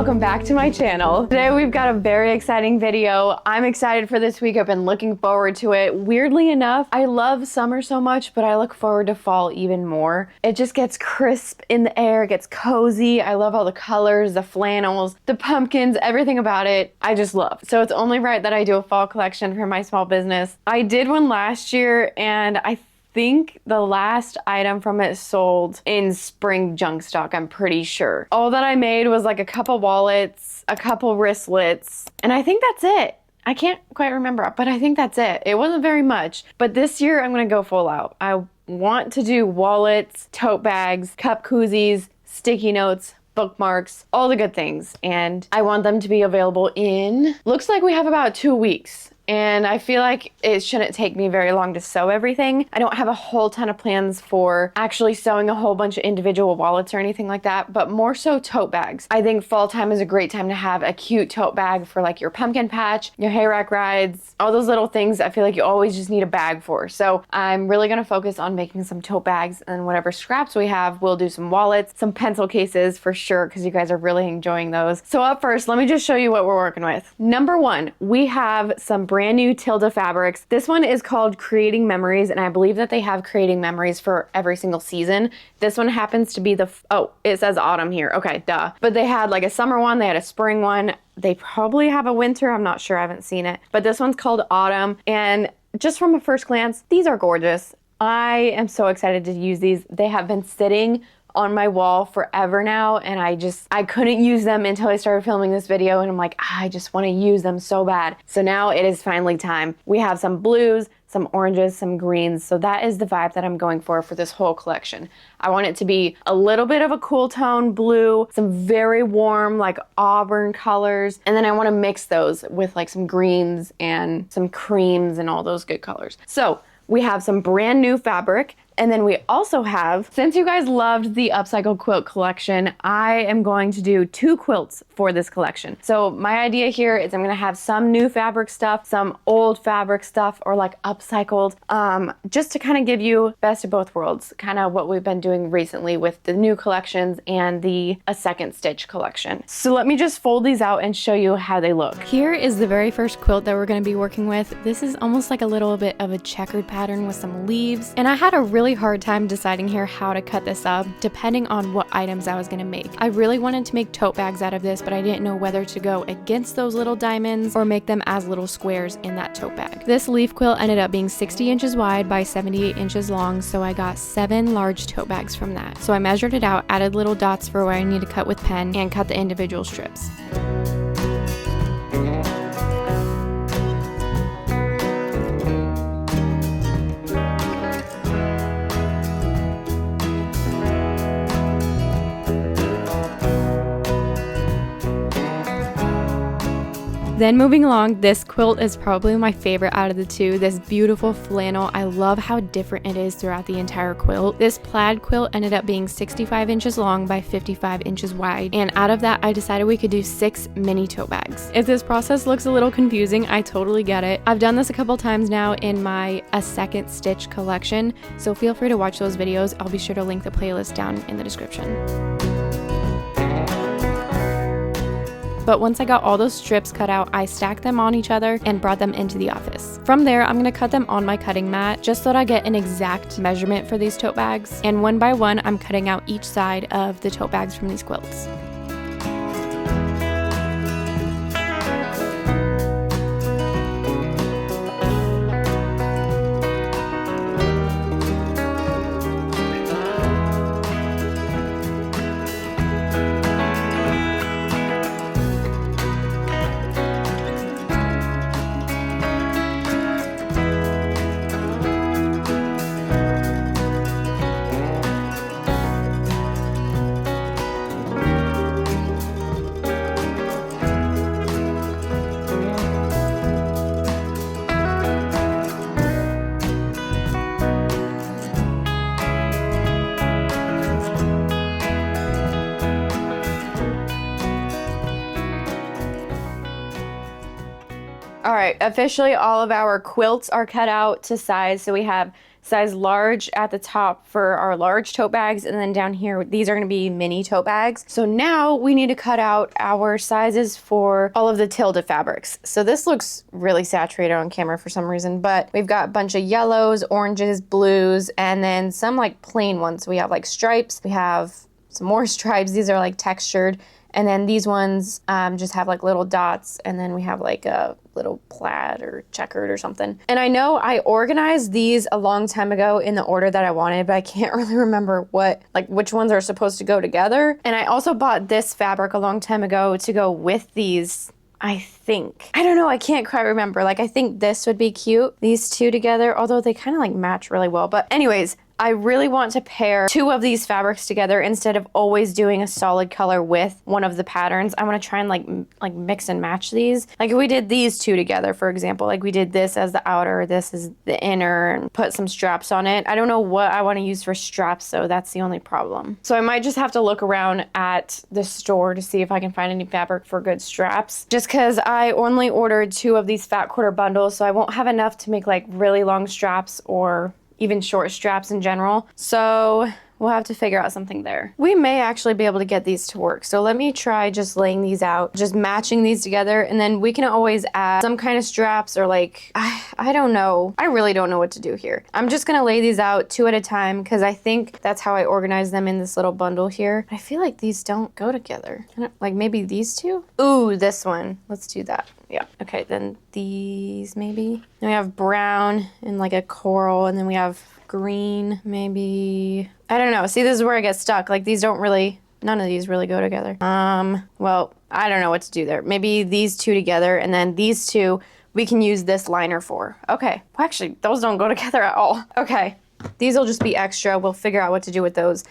welcome back to my channel. Today we've got a very exciting video. I'm excited for this week. I've been looking forward to it. Weirdly enough, I love summer so much, but I look forward to fall even more. It just gets crisp in the air, it gets cozy. I love all the colors, the flannels, the pumpkins, everything about it. I just love. So it's only right that I do a fall collection for my small business. I did one last year and I think the last item from it sold in spring junk stock, I'm pretty sure. All that I made was like a couple wallets, a couple wristlets, and I think that's it. I can't quite remember, but I think that's it. It wasn't very much, but this year I'm gonna go full out. I want to do wallets, tote bags, cup koozies, sticky notes, bookmarks, all the good things, and I want them to be available in, looks like we have about 2 weeks. And I feel like it shouldn't take me very long to sew everything. I don't have a whole ton of plans for actually sewing a whole bunch of individual wallets or anything like that, but more so tote bags. I think fall time is a great time to have a cute tote bag for like your pumpkin patch, your hay rack rides, all those little things I feel like you always just need a bag for. So I'm really gonna focus on making some tote bags, and whatever scraps we have, we'll do some wallets, some pencil cases for sure, because you guys are really enjoying those. So up first, let me just show you what we're working with. Number one, we have some brand new Tilda fabrics. This one is called Creating Memories, and I believe that they have Creating Memories for every single season. This one happens to be oh, it says autumn here. Okay, duh. But they had like a summer one, they had a spring one. They probably have a winter, I'm not sure, I haven't seen it. But this one's called Autumn, and just from a first glance, these are gorgeous. I am so excited to use these. They have been sitting on my wall forever now, and I couldn't use them until I started filming this video, and I'm like, I just want to use them so bad. So now it is finally time. We have some blues, some oranges, some greens, so that is the vibe that I'm going for this whole collection. I want it to be a little bit of a cool tone blue, some very warm like auburn colors, and then I want to mix those with like some greens and some creams and all those good colors. So we have some brand new fabric. And then we also have, since you guys loved the upcycle quilt collection, I am going to do 2 quilts for this collection. So my idea here is I'm gonna have some new fabric stuff, some old fabric stuff, or like upcycled, just to kind of give you best of both worlds, kind of what we've been doing recently with the new collections and the A Second Stitch collection. So let me just fold these out and show you how they look. Here is the very first quilt that we're gonna be working with. This is almost like a little bit of a checkered pattern with some leaves, and I had a really hard time deciding here how to cut this up depending on what items I was going to make. I really wanted to make tote bags out of this, but I didn't know whether to go against those little diamonds or make them as little squares in that tote bag. This leaf quilt ended up being 60 inches wide by 78 inches long, so I got 7 large tote bags from that. So I measured it out, added little dots for where I need to cut with pen, and cut the individual strips. Then moving along, this quilt is probably my favorite out of the 2. This beautiful flannel. I love how different it is throughout the entire quilt. This plaid quilt ended up being 65 inches long by 55 inches wide. And out of that, I decided we could do 6 mini tote bags. If this process looks a little confusing, I totally get it. I've done this a couple times now in my A Second Stitch collection, so feel free to watch those videos. I'll be sure to link the playlist down in the description. But once I got all those strips cut out, I stacked them on each other and brought them into the office. From there, I'm gonna cut them on my cutting mat just so that I get an exact measurement for these tote bags. And one by one, I'm cutting out each side of the tote bags from these quilts. All right, officially all of our quilts are cut out to size. So we have size large at the top for our large tote bags, and then down here, these are gonna be mini tote bags. So now we need to cut out our sizes for all of the Tilda fabrics. So this looks really saturated on camera for some reason, but we've got a bunch of yellows, oranges, blues, and then some like plain ones. We have like stripes, we have some more stripes. These are like textured. And then these ones just have like little dots, and then we have like a little plaid or checkered or something. And I know I organized these a long time ago in the order that I wanted, but I can't really remember which ones are supposed to go together. And I also bought this fabric a long time ago to go with these, I think. I don't know, I can't quite remember. Like, I think this would be cute, these two together, although they kind of like match really well. But anyways, I really want to pair two of these fabrics together instead of always doing a solid color with one of the patterns. I want to try and like mix and match these. Like if we did these two together, for example, like we did this as the outer, this is the inner, and put some straps on it. I don't know what I want to use for straps, so that's the only problem. So I might just have to look around at the store to see if I can find any fabric for good straps. Just because I only ordered two of these fat quarter bundles, so I won't have enough to make like really long straps or even short straps in general. So we'll have to figure out something there. We may actually be able to get these to work. So let me try just laying these out, just matching these together, and then we can always add some kind of straps or like, I don't know. I really don't know what to do here. I'm just gonna lay these out two at a time because I think that's how I organize them in this little bundle here. I feel like these don't go together. Like maybe these two? Ooh, this one. Let's do that. Yeah. Okay, then these maybe. Then we have brown and like a coral, and then we have green, maybe. I don't know. See, this is where I get stuck. Like these don't really, none of these really go together. Well, I don't know what to do there. Maybe these two together, and then these two we can use this liner for. Okay. Well, actually, those don't go together at all. Okay. These will just be extra. We'll figure out what to do with those.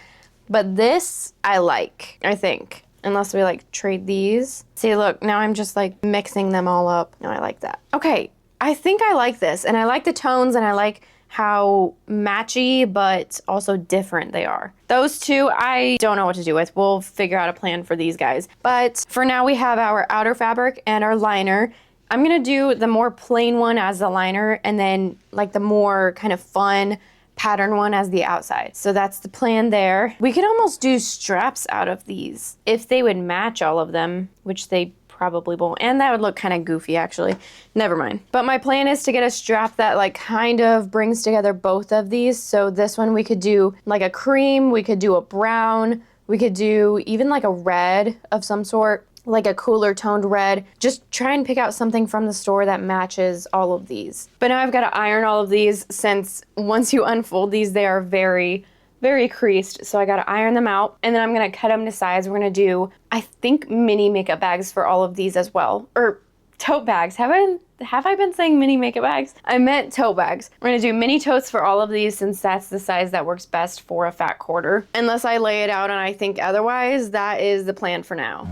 But this I like, I think. Unless we like trade these. See, look, now I'm just like mixing them all up. No, I like that. Okay, I think I like this, and I like the tones, and I like how matchy but also different they are. Those two, I don't know what to do with. We'll figure out a plan for these guys. But for now, we have our outer fabric and our liner. I'm gonna do the more plain one as the liner, and then like the more kind of fun pattern one as the outside. So that's the plan there. We could almost do straps out of these if they would match all of them, which they probably won't. And that would look kind of goofy actually. Never mind. But my plan is to get a strap that like kind of brings together both of these. So this one we could do like a cream, we could do a brown, we could do even like a red of some sort, like a cooler toned red. Just try and pick out something from the store that matches all of these. But now I've got to iron all of these since once you unfold these, they are very, very creased. So I got to iron them out, and then I'm going to cut them to size. We're going to do, I think, mini makeup bags for all of these as well. Or tote bags. Have I been saying mini makeup bags? I meant tote bags. We're gonna do mini totes for all of these since that's the size that works best for a fat quarter. Unless I lay it out and I think otherwise, that is the plan for now.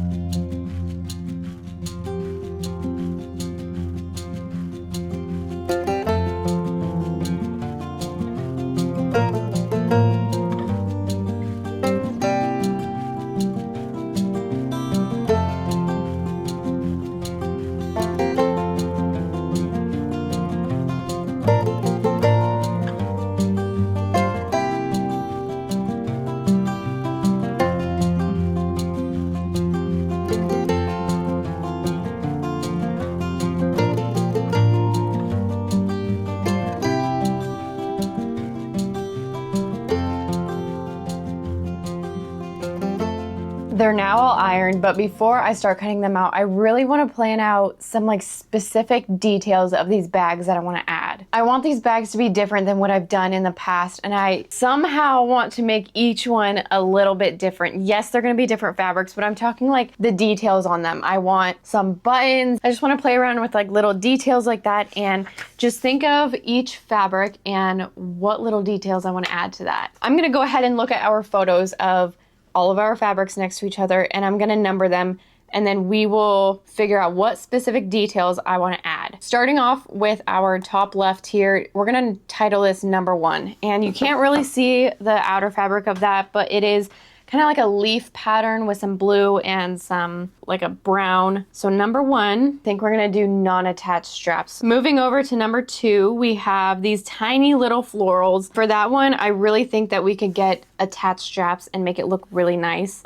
They're now all ironed, but before I start cutting them out, I really want to plan out some like specific details of these bags that I want to add. I want these bags to be different than what I've done in the past, and I somehow want to make each one a little bit different. Yes, they're going to be different fabrics, but I'm talking like the details on them. I want some buttons. I just want to play around with like little details like that, and just think of each fabric and what little details I want to add to that. I'm going to go ahead and look at our photos of all of our fabrics next to each other, and I'm gonna number them, and then we will figure out what specific details I wanna add. Starting off with our top left here, we're gonna title this number 1, and you can't really see the outer fabric of that, but it is kind of like a leaf pattern with some blue and some like a brown. So number 1, I think we're gonna do non-attached straps. Moving over to number 2, we have these tiny little florals. For that one, I really think that we could get attached straps and make it look really nice.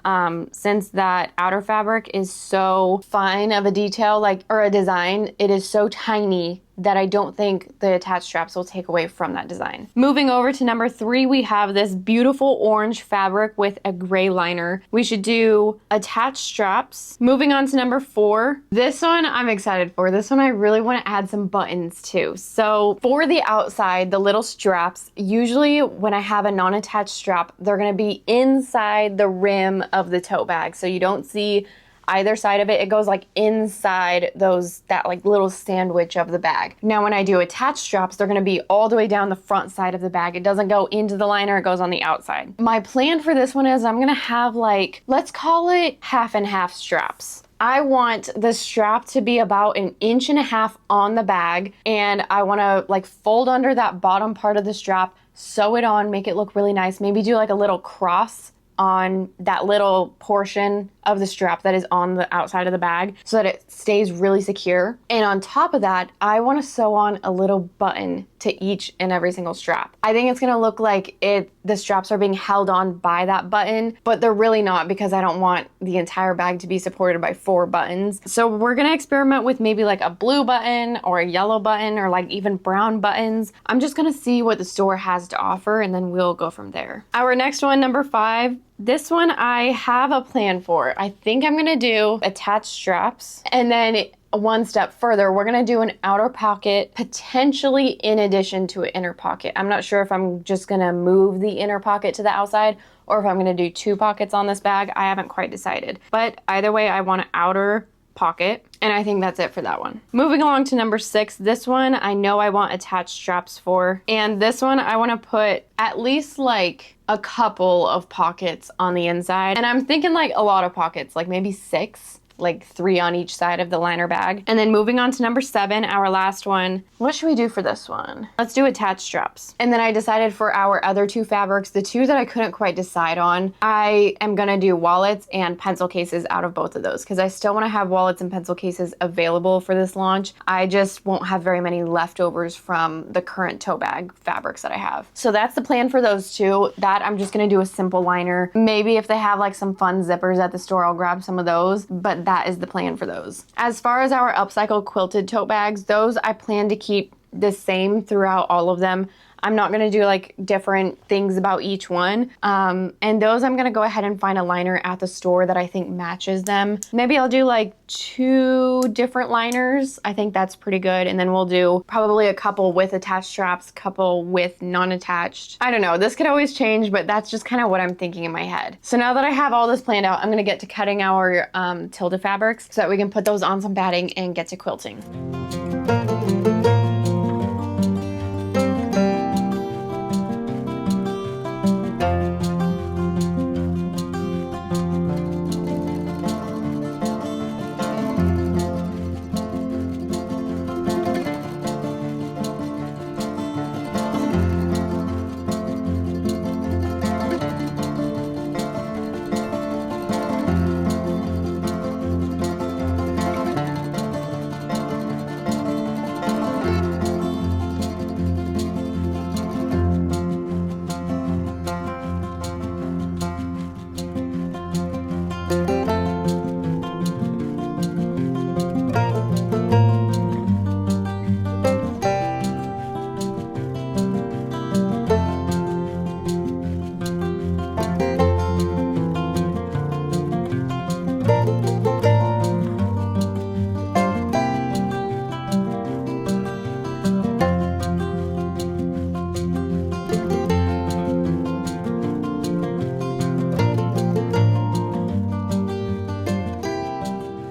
Since that outer fabric is so fine of a detail, like, or a design, it is so tiny that I don't think the attached straps will take away from that design. Moving over to number 3, we have this beautiful orange fabric with a gray liner. We should do attached straps. Moving on to number 4, this one I'm excited for. This one I really want to add some buttons to. So for the outside, the little straps, usually when I have a non-attached strap, they're gonna be inside the rim of the tote bag. So you don't see either side of it. It goes like inside that like little sandwich of the bag. Now when I do attached straps, they're gonna be all the way down the front side of the bag. It doesn't go into the liner, it goes on the outside. My plan for this one is I'm gonna have like, let's call it half and half straps. I want the strap to be about 1.5 inches on the bag, and I wanna like fold under that bottom part of the strap, sew it on, make it look really nice, maybe do like a little cross on that little portion of the strap that is on the outside of the bag so that it stays really secure. And on top of that, I want to sew on a little button to each and every single strap. I think it's going to look like the straps are being held on by that button, but they're really not, because I don't want the entire bag to be supported by 4 buttons. So we're going to experiment with maybe like a blue button or a yellow button or like even brown buttons. I'm just going to see what the store has to offer, and then we'll go from there. Our next one, number 5, this one I have a plan for. I think I'm gonna do attached straps, and then one step further, we're gonna do an outer pocket, potentially in addition to an inner pocket. I'm not sure if I'm just gonna move the inner pocket to the outside or if I'm gonna do 2 pockets on this bag. I haven't quite decided. But either way, I want an outer pocket, and I think that's it for that one. Moving along to number 6, this one I know I want attached straps for, and this one I want to put at least like a couple of pockets on the inside, and I'm thinking like a lot of pockets, like maybe 6, like 3 on each side of the liner bag. And then moving on to number 7, our last one. What should we do for this one? Let's do attached straps. And then I decided for our other 2 fabrics, the 2 that I couldn't quite decide on, I am gonna do wallets and pencil cases out of both of those, because I still want to have wallets and pencil cases available for this launch. I just won't have very many leftovers from the current tote bag fabrics that I have. So that's the plan for those 2. That I'm just gonna do a simple liner. Maybe if they have like some fun zippers at the store, I'll grab some of those, but that is the plan for those. As far as our upcycle quilted tote bags, those I plan to keep the same throughout all of them. I'm not gonna do like different things about each one. And those I'm gonna go ahead and find a liner at the store that I think matches them. Maybe I'll do like 2 different liners. I think that's pretty good. And then we'll do probably a couple with attached straps, couple with non-attached. I don't know, this could always change, but that's just kind of what I'm thinking in my head. So now that I have all this planned out, I'm gonna get to cutting our Tilda fabrics so that we can put those on some batting and get to quilting.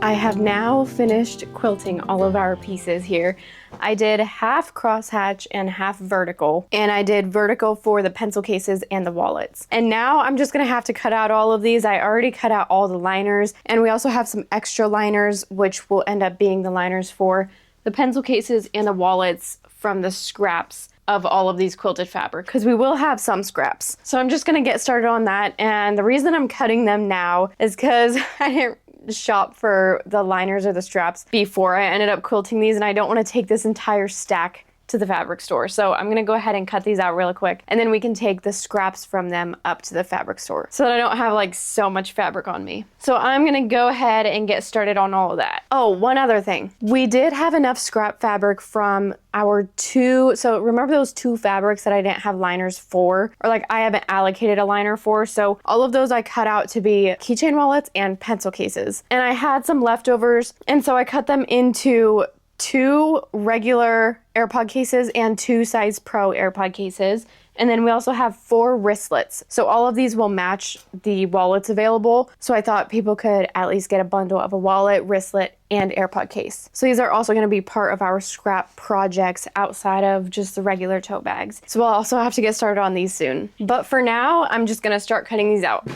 I have now finished quilting all of our pieces here. I did half crosshatch and half vertical, and I did vertical for the pencil cases and the wallets. And now I'm just gonna have to cut out all of these. I already cut out all the liners, and we also have some extra liners, which will end up being the liners for the the pencil cases and the wallets from the scraps of all of these quilted fabric, because we will have some scraps. So I'm just gonna get started on that. And the reason I'm cutting them now is because I didn't shop for the liners or the straps before I ended up quilting these, and I don't want to take this entire stack to the fabric store. So I'm gonna go ahead and cut these out really quick, and then we can take the scraps from them up to the fabric store so that I don't have like so much fabric on me. So I'm gonna go ahead and get started on all of that. Oh, one other thing. We did have enough scrap fabric from our so remember those 2 fabrics that I didn't have liners for, or like I haven't allocated a liner for? So all of those I cut out to be keychain wallets and pencil cases. And I had some leftovers, and so I cut them into 2 regular AirPod cases and 2 size Pro AirPod cases. And then we also have 4 wristlets. So all of these will match the wallets available. So I thought people could at least get a bundle of a wallet, wristlet, and AirPod case. So these are also gonna be part of our scrap projects outside of just the regular tote bags. So we'll also have to get started on these soon. But for now, I'm just gonna start cutting these out.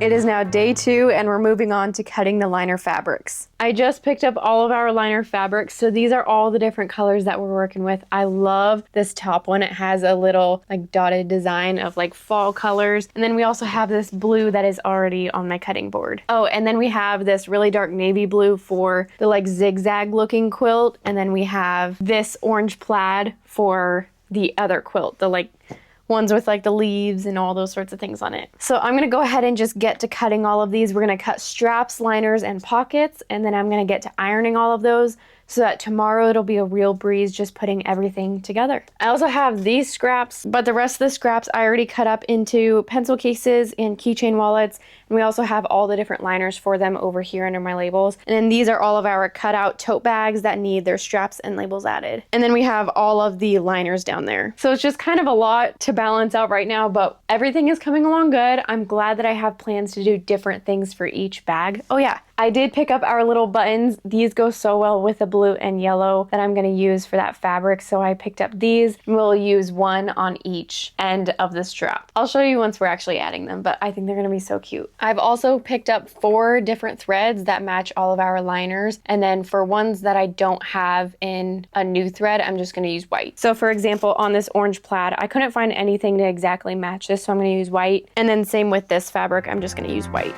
It is now day 2, and we're moving on to cutting the liner fabrics. I just picked up all of our liner fabrics, so these are all the different colors that we're working with. I love this top one. It has a little like dotted design of like fall colors. And then we also have this blue that is already on my cutting board. Oh, and then we have this really dark navy blue for the like zigzag looking quilt. And then we have this orange plaid for the other quilt, the like ones with like the leaves and all those sorts of things on it. So I'm gonna go ahead and just get to cutting all of these. We're gonna cut straps, liners, and pockets, and then I'm gonna get to ironing all of those so that tomorrow it'll be a real breeze just putting everything together. I also have these scraps, but the rest of the scraps I already cut up into pencil cases and keychain wallets, and we also have all the different liners for them over here under my labels. And then these are all of our cutout tote bags that need their straps and labels added. And then we have all of the liners down there. So it's just kind of a lot to balance out right now, but everything is coming along good. I'm glad that I have plans to do different things for each bag. Oh yeah, I did pick up our little buttons. These go so well with the blue and yellow that I'm gonna use for that fabric. So I picked up these, and we'll use one on each end of the strap. I'll show you once we're actually adding them, but I think they're gonna be so cute. I've also picked up 4 different threads that match all of our liners. And then for ones that I don't have in a new thread, I'm just gonna use white. So for example, on this orange plaid, I couldn't find anything to exactly match this, so I'm gonna use white. And then same with this fabric, I'm just gonna use white.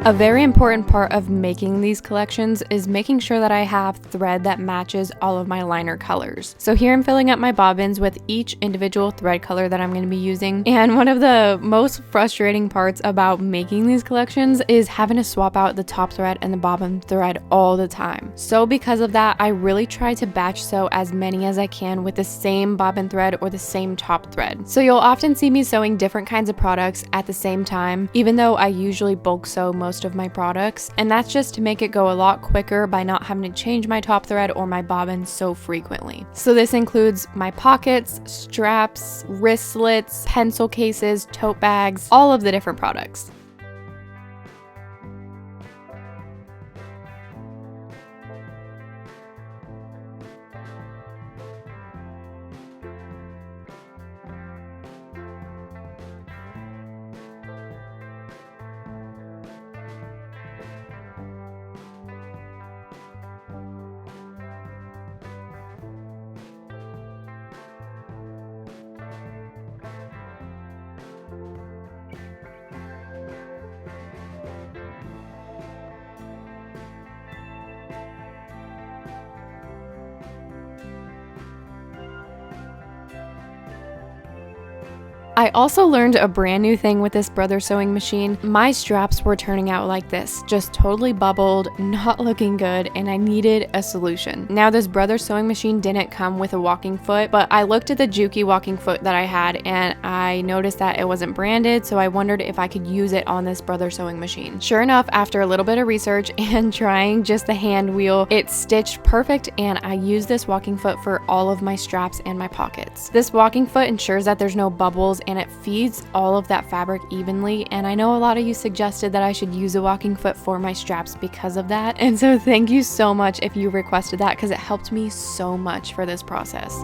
A very important part of making these collections is making sure that I have thread that matches all of my liner colors. So here I'm filling up my bobbins with each individual thread color that I'm going to be using. And one of the most frustrating parts about making these collections is having to swap out the top thread and the bobbin thread all the time. So because of that, I really try to batch sew as many as I can with the same bobbin thread or the same top thread. So you'll often see me sewing different kinds of products at the same time, even though I usually bulk sew most most of my products, and that's just to make it go a lot quicker by not having to change my top thread or my bobbin so frequently. So this includes my pockets, straps, wristlets, pencil cases, tote bags, all of the different products. I also learned a brand new thing with this brother sewing machine. My straps were turning out like this, just totally bubbled, not looking good, and I needed a solution. Now this brother sewing machine didn't come with a walking foot, but I looked at the Juki walking foot that I had and I noticed that it wasn't branded, so I wondered if I could use it on this brother sewing machine. Sure enough, after a little bit of research and trying just the hand wheel, it stitched perfect, and I used this walking foot for all of my straps and my pockets. This walking foot ensures that there's no bubbles and it feeds all of that fabric evenly, and I know a lot of you suggested that I should use a walking foot for my straps because of that, and so thank you so much if you requested that, because it helped me so much for this process.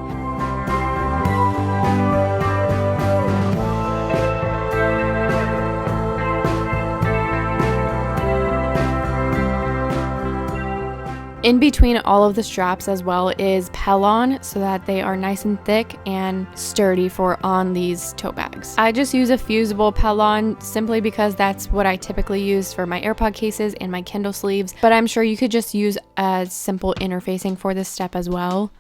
In between all of the straps as well is Pellon, so that they are nice and thick and sturdy for on these tote bags. I just use a fusible Pellon simply because that's what I typically use for my AirPod cases and my Kindle sleeves, but I'm sure you could just use a simple interfacing for this step as well.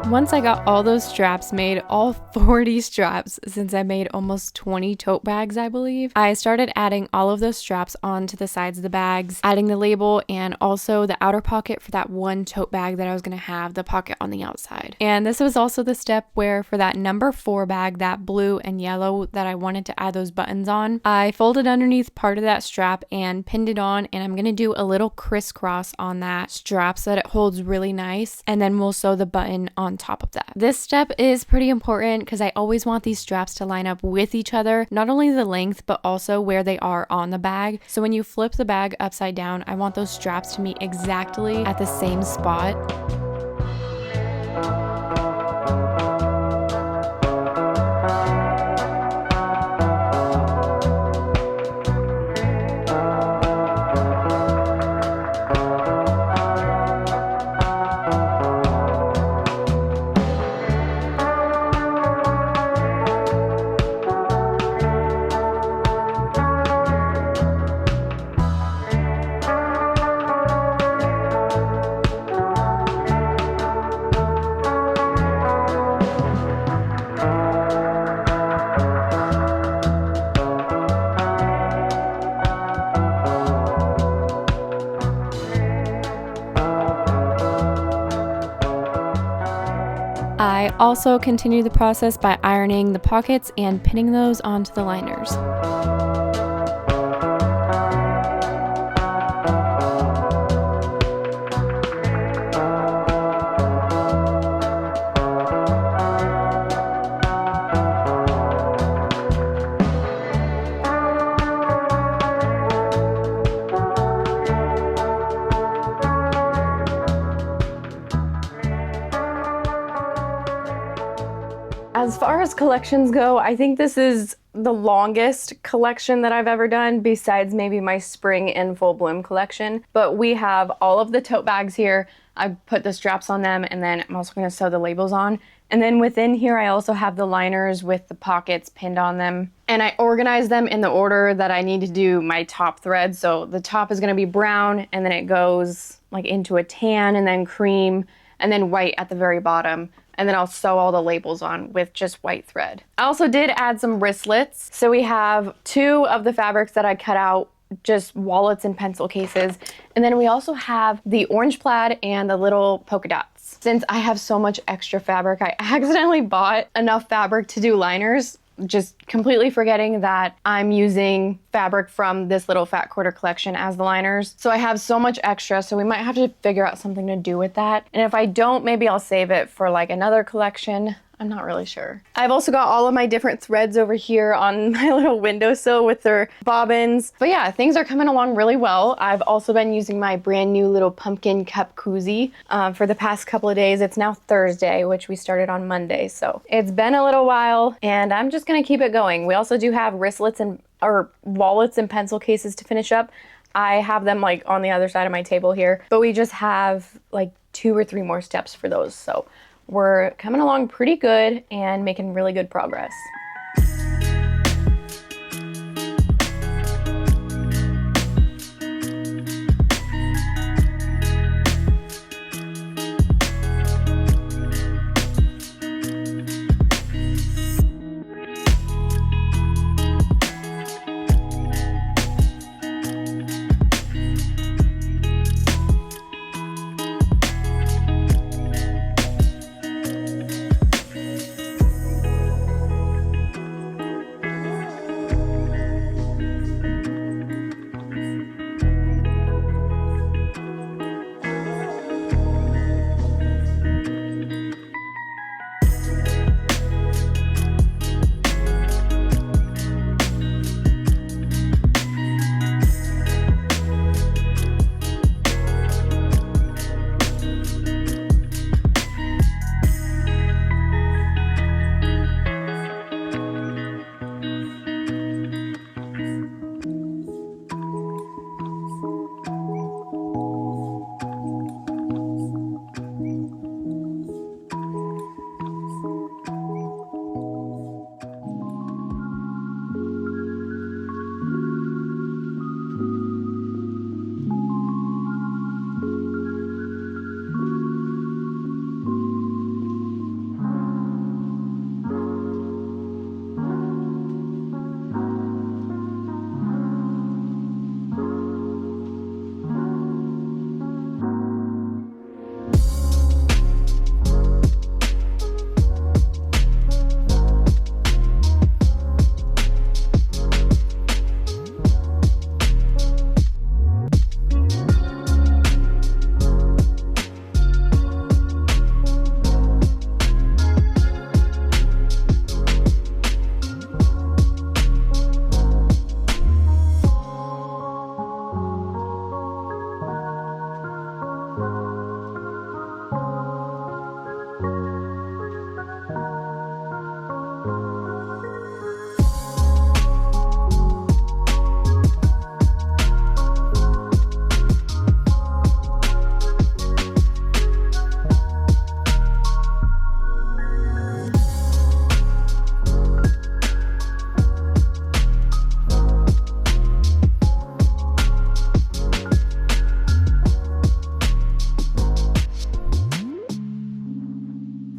Once I got all those straps made, all 40 straps, since I made almost 20 tote bags, I believe, I started adding all of those straps onto the sides of the bags, adding the label and also the outer pocket for that one tote bag that I was going to have the pocket on the outside. And this was also the step where for that number 4 bag, that blue and yellow that I wanted to add those buttons on, I folded underneath part of that strap and pinned it on, and I'm going to do a little crisscross on that strap so that it holds really nice, and then we'll sew the button on top of that. This step is pretty important because I always want these straps to line up with each other, not only the length but also where they are on the bag. So when you flip the bag upside down, I want those straps to meet exactly at the same spot. I also continue the process by ironing the pockets and pinning those onto the liners. As far as collections go, I think this is the longest collection that I've ever done, besides maybe my spring and full bloom collection. But we have all of the tote bags here. I put the straps on them, and then I'm also going to sew the labels on. And then within here, I also have the liners with the pockets pinned on them. And I organize them in the order that I need to do my top thread. So the top is going to be brown, and then it goes like into a tan, and then cream, and then white at the very bottom. And then I'll sew all the labels on with just white thread. I also did add some wristlets. So we have 2 of the fabrics that I cut out, just wallets and pencil cases. And then we also have the orange plaid and the little polka dots. Since I have so much extra fabric, I accidentally bought enough fabric to do liners, just completely forgetting that I'm using fabric from this little fat quarter collection as the liners. So I have so much extra, so we might have to figure out something to do with that. And if I don't, maybe I'll save it for like another collection. I'm not really sure. I've also got all of my different threads over here on my little windowsill with their bobbins. But yeah, things are coming along really well. I've also been using my brand new little pumpkin cup koozie for the past couple of days. It's now Thursday, which we started on Monday. So it's been a little while, and I'm just gonna keep it going. We also do have wristlets or wallets and pencil cases to finish up. I have them like on the other side of my table here, but we just have like 2 or 3 more steps for those. So we're coming along pretty good and making really good progress.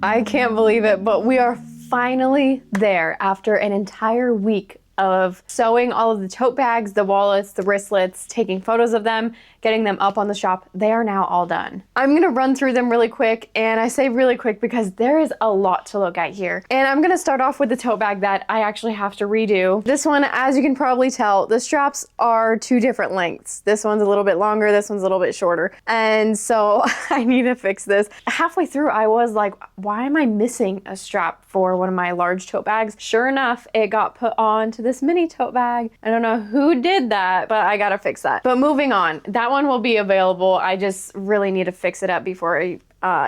I can't believe it, but we are finally there after an entire week of sewing all of the tote bags, the wallets, the wristlets, taking photos of them, getting them up on the shop. They are now all done. I'm gonna run through them really quick, and I say really quick because there is a lot to look at here. And I'm gonna start off with the tote bag that I actually have to redo. This one, as you can probably tell, the straps are 2 different lengths. This one's a little bit longer, this one's a little bit shorter. And so I need to fix this. Halfway through, I was like, why am I missing a strap for one of my large tote bags? Sure enough, it got put on to this mini tote bag. I don't know who did that, but I gotta fix that. But moving on, that one will be available. I just really need to fix it up before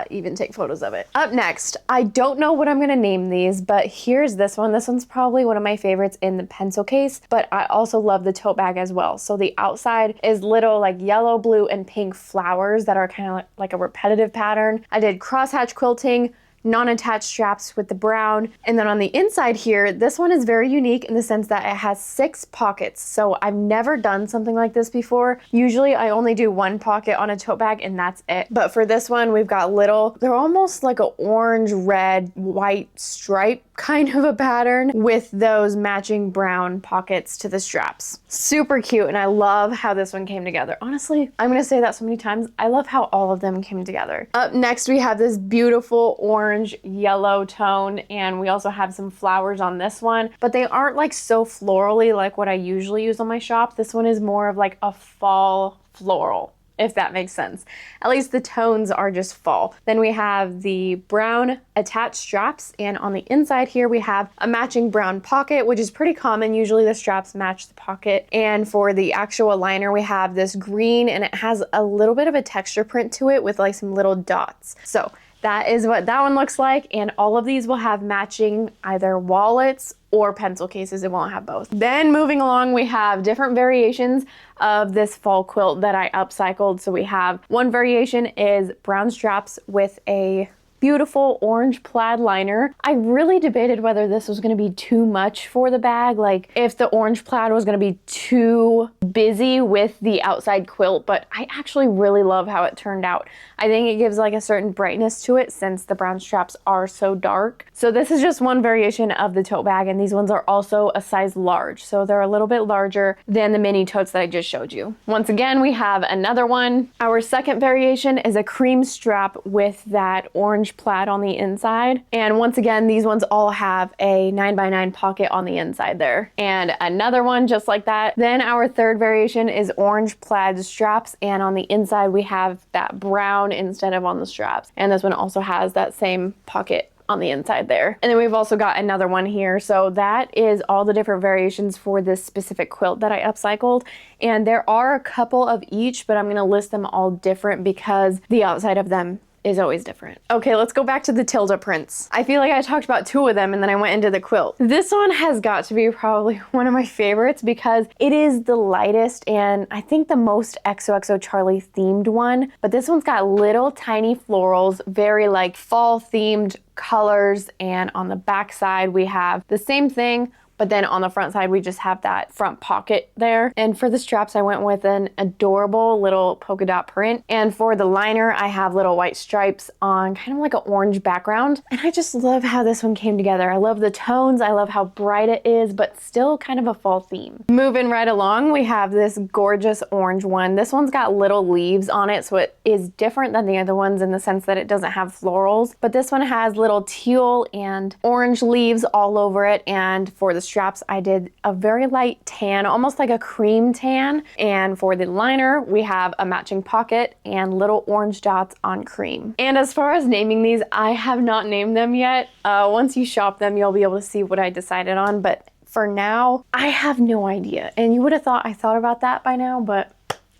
even take photos of it. Up next, I don't know what I'm gonna name these, but here's this one. This one's probably one of my favorites in the pencil case, but I also love the tote bag as well. So the outside is little like yellow, blue, and pink flowers that are kind of like a repetitive pattern. I did crosshatch quilting, non-attached straps with the brown. And then on the inside here, this one is very unique in the sense that it has 6 pockets. So I've never done something like this before. Usually I only do 1 pocket on a tote bag and that's it. But for this one, we've got little, they're almost like an orange, red, white stripe kind of a pattern with those matching brown pockets to the straps. Super cute, and I love how this one came together. Honestly, I'm gonna say that so many times. I love how all of them came together. Up next, we have this beautiful orange yellow tone, and we also have some flowers on this one, but they aren't like so florally like what I usually use on my shop. This one is more of like a fall floral, if that makes sense. At least the tones are just fall. Then we have the brown attached straps, and on the inside here we have a matching brown pocket, which is pretty common. Usually the straps match the pocket. And for the actual liner, we have this green, and it has a little bit of a texture print to it with like some little dots. So that is what that one looks like, and all of these will have matching either wallets or pencil cases. It won't have both. Then moving along, we have different variations of this fall quilt that I upcycled. So we have one variation is brown straps with a beautiful orange plaid liner. I really debated whether this was going to be too much for the bag, like if the orange plaid was going to be too busy with the outside quilt, but I actually really love how it turned out. I think it gives like a certain brightness to it since the brown straps are so dark. So this is just one variation of the tote bag, and these ones are also a size large, so they're a little bit larger than the mini totes that I just showed you. Once again, we have another one. Our second variation is a cream strap with that orange plaid on the inside, and once again these ones all have a 9x9 pocket on the inside there, and another one just like that. Then our third variation is orange plaid straps, and on the inside we have that brown instead of on the straps, and this one also has that same pocket on the inside there. And then we've also got another one here. So that is all the different variations for this specific quilt that I upcycled. And there are a couple of each, but I'm gonna list them all different because the outside of them is always different. Okay, let's go back to the Tilda prints. I feel like I talked about 2 of them and then I went into the quilt. This one has got to be probably one of my favorites because it is the lightest and I think the most Xoxo Charley themed one. But this one's got little tiny florals, very like fall themed colors, and on the back side we have the same thing, but then on the front side we just have that front pocket there. And for the straps I went with an adorable little polka dot print, and for the liner I have little white stripes on kind of like an orange background, and I just love how this one came together. I love the tones, I love how bright it is, but still kind of a fall theme. Moving right along, we have this gorgeous orange one. This one's got little leaves on it, so it is different than the other ones in the sense that it doesn't have florals, but this one has little teal and orange leaves all over it. And for the straps I did a very light tan, almost like a cream tan, and for the liner we have a matching pocket and little orange dots on cream. And as far as naming these, I have not named them yet. Once you shop them you'll be able to see what I decided on, but for now I have no idea, and you would have thought I thought about that by now, but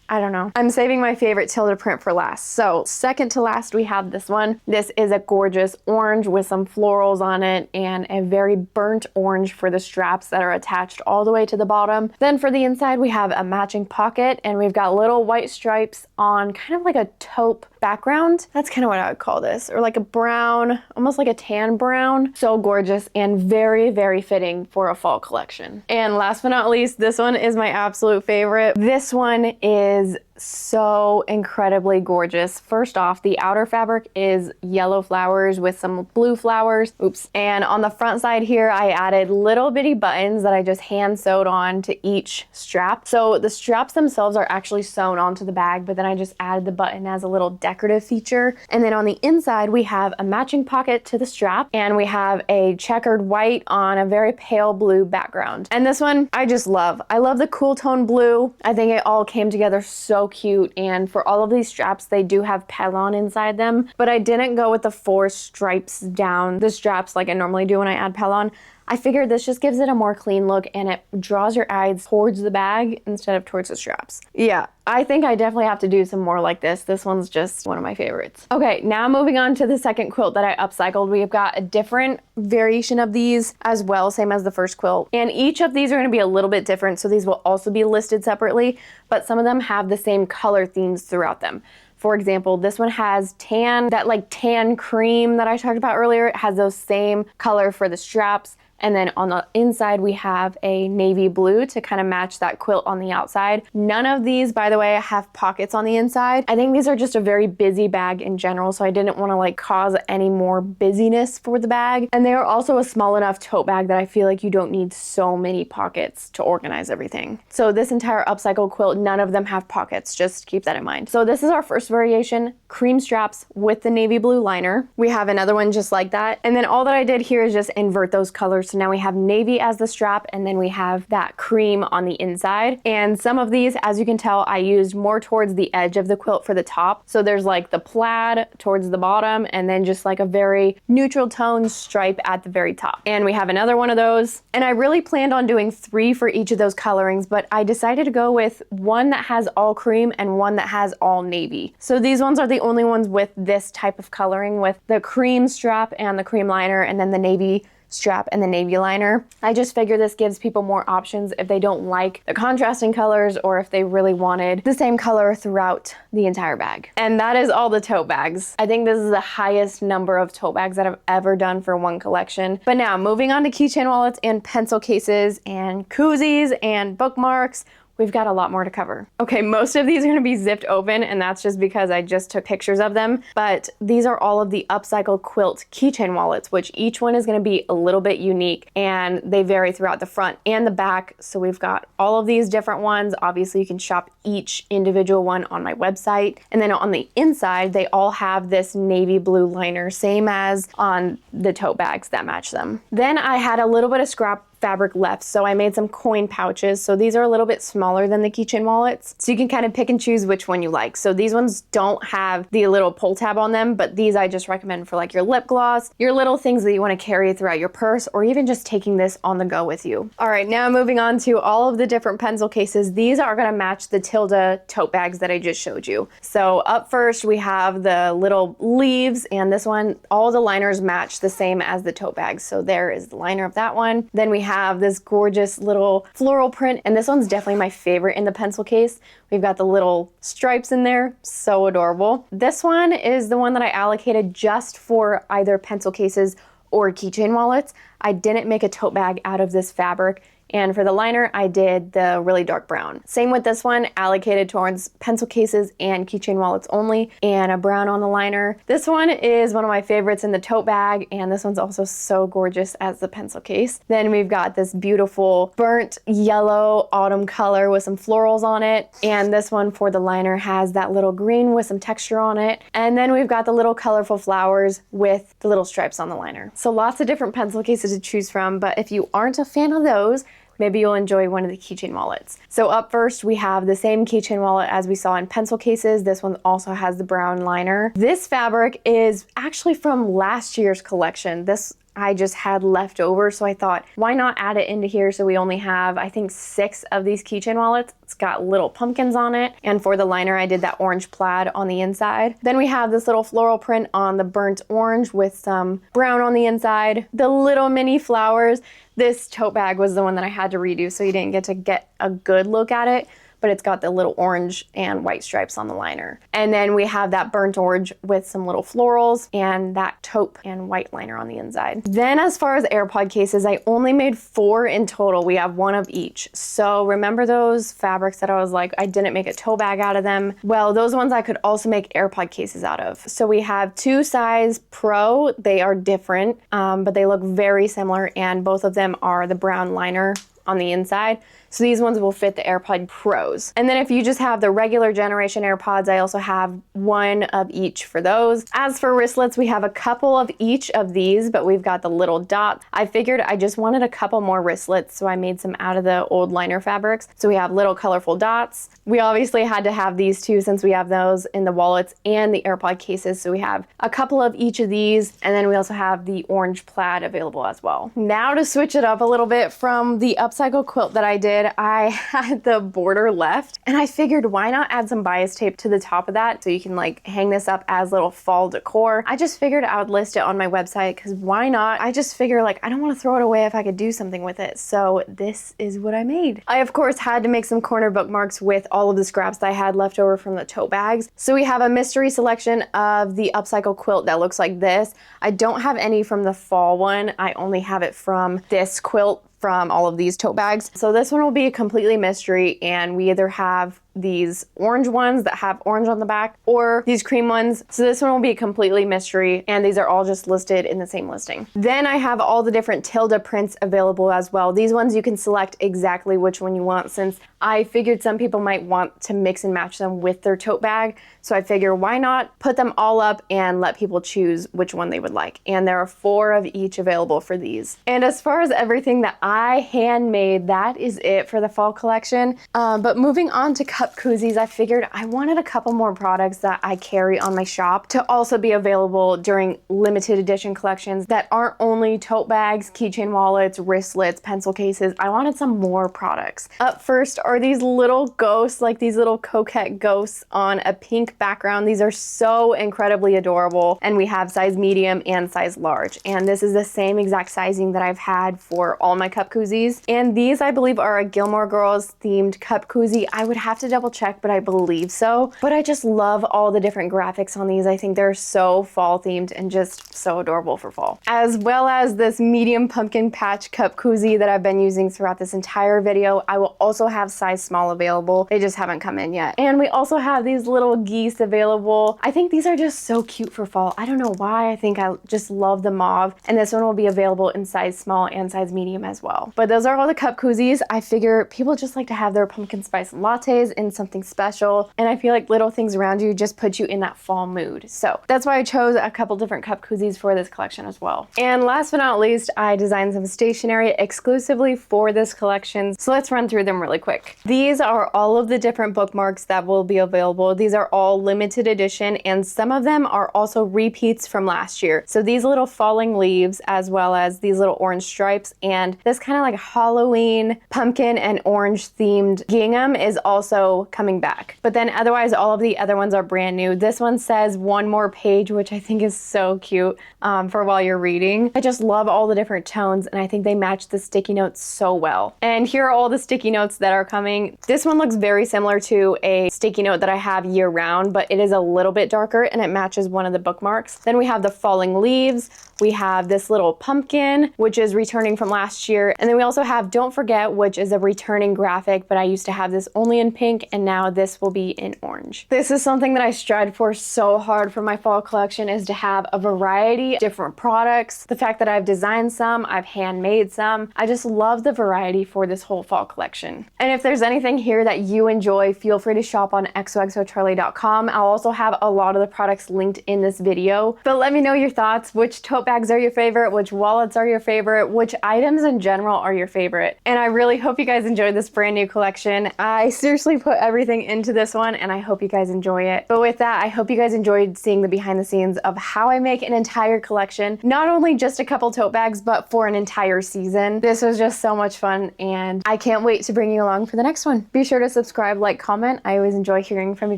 I don't know. I'm saving my favorite Tilda print for last. So second to last, we have this one. This is a gorgeous orange with some florals on it and a very burnt orange for the straps that are attached all the way to the bottom. Then for the inside, we have a matching pocket, and we've got little white stripes on kind of like a taupe background. That's kind of what I would call this, or like a brown, almost like a tan brown. So gorgeous and very, very fitting for a fall collection. And last but not least, this one is my absolute favorite. This one is so incredibly gorgeous. First off, the outer fabric is yellow flowers with some blue flowers. Oops. And on the front side here, I added little bitty buttons that I just hand sewed on to each strap. So the straps themselves are actually sewn onto the bag, but then I just added the button as a little decorative feature. And then on the inside, we have a matching pocket to the strap, and we have a checkered white on a very pale blue background. And this one, I just love. I love the cool tone blue. I think it all came together so cute. And for all of these straps, they do have pellon inside them, but I didn't go with the 4 stripes down the straps like I normally do when I add pellon. I figured this just gives it a more clean look and it draws your eyes towards the bag instead of towards the straps. Yeah, I think I definitely have to do some more like this. This one's just one of my favorites. Okay, now moving on to the second quilt that I upcycled. We've got a different variation of these as well, same as the first quilt. And each of these are gonna be a little bit different, so these will also be listed separately, but some of them have the same color themes throughout them. For example, this one has tan, that like tan cream that I talked about earlier. It has those same color for the straps. And then on the inside, we have a navy blue to kind of match that quilt on the outside. None of these, by the way, have pockets on the inside. I think these are just a very busy bag in general, so I didn't want to like cause any more busyness for the bag. And they are also a small enough tote bag that I feel like you don't need so many pockets to organize everything. So this entire upcycle quilt, none of them have pockets, just keep that in mind. So this is our first variation, cream straps with the navy blue liner. We have another one just like that. And then all that I did here is just invert those colors. So now we have navy as the strap, and then we have that cream on the inside. And some of these, as you can tell, I used more towards the edge of the quilt for the top. So there's like the plaid towards the bottom, and then just like a very neutral tone stripe at the very top. And we have another one of those. And I really planned on doing 3 for each of those colorings, but I decided to go with one that has all cream and one that has all navy. So these ones are the only ones with this type of coloring, with the cream strap and the cream liner, and then the navy strap and the navy liner. I just figure this gives people more options if they don't like the contrasting colors or if they really wanted the same color throughout the entire bag. And that is all the tote bags. I think this is the highest number of tote bags that I've ever done for one collection. But now moving on to keychain wallets and pencil cases and koozies and bookmarks. We've got a lot more to cover. Okay, most of these are gonna be zipped open, and that's just because I just took pictures of them, but these are all of the upcycle quilt keychain wallets, which each one is gonna be a little bit unique, and they vary throughout the front and the back. So we've got all of these different ones. Obviously, you can shop each individual one on my website. And then on the inside, they all have this navy blue liner, same as on the tote bags that match them. Then I had a little bit of scrap fabric left, so I made some coin pouches. So these are a little bit smaller than the keychain wallets, so you can kind of pick and choose which one you like. So these ones don't have the little pull tab on them, but these I just recommend for like your lip gloss, your little things that you want to carry throughout your purse, or even just taking this on the go with you. All right, now moving on to all of the different pencil cases. These are going to match the Tilda tote bags that I just showed you. So up first we have the little leaves, and this one, all the liners match the same as the tote bags. So there is the liner of that one. Then we have this gorgeous little floral print, and this one's definitely my favorite in the pencil case. We've got the little stripes in there, so adorable. This one is the one that I allocated just for either pencil cases or keychain wallets. I didn't make a tote bag out of this fabric. And for the liner, I did the really dark brown. Same with this one, allocated towards pencil cases and keychain wallets only, and a brown on the liner. This one is one of my favorites in the tote bag, and this one's also so gorgeous as the pencil case. Then we've got this beautiful burnt yellow autumn color with some florals on it, and this one for the liner has that little green with some texture on it. And then we've got the little colorful flowers with the little stripes on the liner. So lots of different pencil cases to choose from, but if you aren't a fan of those, maybe you'll enjoy one of the keychain wallets. So up first, we have the same keychain wallet as we saw in pencil cases. This one also has the brown liner. This fabric is actually from last year's collection. This I just had left over, so I thought, why not add it into here so we only have, I think, 6 of these keychain wallets. It's got little pumpkins on it, and for the liner, I did that orange plaid on the inside. Then we have this little floral print on the burnt orange with some brown on the inside. The little mini flowers. This tote bag was the one that I had to redo, so you didn't get to get a good look at it, but it's got the little orange and white stripes on the liner. And then we have that burnt orange with some little florals and that taupe and white liner on the inside. Then as far as AirPod cases, I only made 4 in total. We have 1 of each. So remember those fabrics that I was like, I didn't make a tote bag out of them? Well, those ones I could also make AirPod cases out of. So we have 2 size Pro. They are different, but they look very similar, and both of them are the brown liner on the inside. So these ones will fit the AirPod Pros. And then if you just have the regular generation AirPods, I also have one of each for those. As for wristlets, we have a couple of each of these, but we've got the little dots. I figured I just wanted a couple more wristlets, so I made some out of the old liner fabrics. So we have little colorful dots. We obviously had to have these two since we have those in the wallets and the AirPod cases. So we have a couple of each of these, and then we also have the orange plaid available as well. Now to switch it up a little bit from the upcycle quilt that I did, I had the border left, and I figured why not add some bias tape to the top of that so you can like hang this up as little fall decor. I just figured I would list it on my website because why not? I just figure like I don't want to throw it away if I could do something with it. So this is what I made. I of course had to make some corner bookmarks with all of the scraps that I had left over from the tote bags. So we have a mystery selection of the upcycle quilt that looks like this. I don't have any from the fall one. I only have it from this quilt from all of these tote bags. So this one will be a completely mystery, and we either have these orange ones that have orange on the back or these cream ones. So this one will be completely mystery, and these are all just listed in the same listing. Then I have all the different Tilda prints available as well. These ones you can select exactly which one you want, since I figured some people might want to mix and match them with their tote bag. So I figure why not put them all up and let people choose which one they would like. And there are 4 of each available for these. And as far as everything that I handmade, that is it for the fall collection. But moving on to cup koozies, I figured I wanted a couple more products that I carry on my shop to also be available during limited edition collections that aren't only tote bags, keychain wallets, wristlets, pencil cases. I wanted some more products. Up first are these little ghosts, like these little coquette ghosts on a pink background. These are so incredibly adorable, and we have size medium and size large. And this is the same exact sizing that I've had for all my cup koozies. And these, I believe, are a Gilmore Girls themed cup koozie. I would have to double check, but I believe so. But I just love all the different graphics on these. I think they're so fall themed and just so adorable for fall. As well as this medium pumpkin patch cup koozie that I've been using throughout this entire video. I will also have size small available. They just haven't come in yet. And we also have these little geese available. I think these are just so cute for fall. I don't know why. I think I just love the mauve. And this one will be available in size small and size medium as well. But those are all the cup koozies. I figure people just like to have their pumpkin spice lattes in something special. And I feel like little things around you just put you in that fall mood. So that's why I chose a couple different cup koozies for this collection as well. And last but not least, I designed some stationery exclusively for this collection. So let's run through them really quick. These are all of the different bookmarks that will be available. These are all limited edition, and some of them are also repeats from last year. So these little falling leaves, as well as these little orange stripes, and this kind of like Halloween pumpkin and orange themed gingham is also coming back. But then otherwise, all of the other ones are brand new. This one says one more page, which I think is so cute for while you're reading. I just love all the different tones, and I think they match the sticky notes so well. And here are all the sticky notes that are coming. This one looks very similar to a sticky note that I have year round, but it is a little bit darker and it matches one of the bookmarks. Then we have the falling leaves. We have this little pumpkin, which is returning from last year. And then we also have Don't Forget, which is a returning graphic, but I used to have this only in pink, and now this will be in orange. This is something that I strive for so hard for my fall collection, is to have a variety of different products. The fact that I've designed some, I've handmade some. I just love the variety for this whole fall collection. And if there's anything here that you enjoy, feel free to shop on xoxocharley.com. I'll also have a lot of the products linked in this video. But let me know your thoughts. Which tote bags are your favorite? Which wallets are your favorite? Which items in general are your favorite? And I really hope you guys enjoyed this brand new collection. I seriously put everything into this one, and I hope you guys enjoy it. But with that, I hope you guys enjoyed seeing the behind the scenes of how I make an entire collection, not only just a couple tote bags, but for an entire season. This was just so much fun, and I can't wait to bring you along for the next one. Be sure to subscribe, like, comment. I always enjoy hearing from you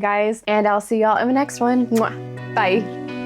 guys, and I'll see y'all in the next one. Mwah. Bye.